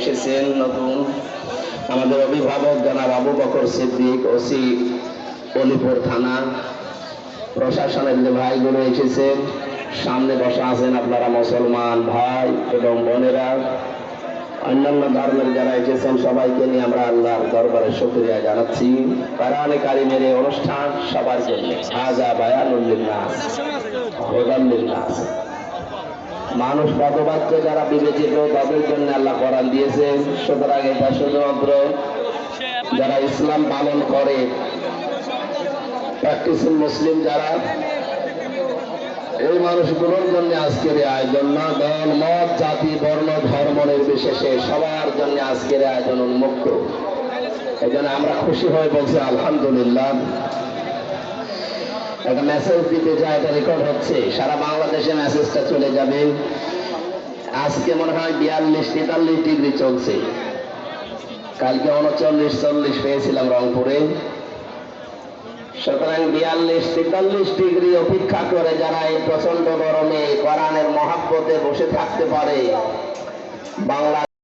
এসেছেন নতুন আমাদের অভিভাবক জনাব আবু বকর সিদ্দিক, ওসি অলিপুর থানা, প্রশাসনের যে ভাইগুলো এসেছেন, সামনে বসা আছেন আপনারা মুসলমান ভাই এবং বোনেরা, অন্যান্য ধর্মের যারা এসেছেন সবাইকে নিয়ে আমরা আল্লাহর দরবারে শুকরিয়া জানাচ্ছি। কোরআনে কারিমের এই অনুষ্ঠান সবার জন্য, হাযা বায়ানুল লিন্নাস হুদাল লিন্নাস। মানুষ পথবাচ্য যারা বিবেচিত তাদের জন্য আল্লাহ কোরআন দিয়েছেন। সুতরাং এটা শুধুমাত্র যারা ইসলাম পালন করে, প্র্যাকটিসিং মুসলিম যারা, এই মানুষগুলোর জন্য আজকের এই আয়োজন। না দল মত জাতি বর্ণ ধর্ম নির্বিশেষে সবার জন্য আজকের আয়োজন উন্মুক্ত। এই জন্য আমরা খুশি হয়ে বলছি আলহামদুলিল্লাহ। একটা মেসেজ দিতে যায়, এটা রেকর্ড হচ্ছে, সারা বাংলাদেশে মেসেজটা চলে যাবে। আজকে মনে হয় 42-43 ডিগ্রি চলছে, কালকে 39-40 পেয়েছিলাম রংপুরে। সুতরাং 42-43 ডিগ্রি অপেক্ষা করে যারা এই প্রচন্ড গরমে কোরআনের মহাব্বতে বসে থাকতে পারে, বাংলা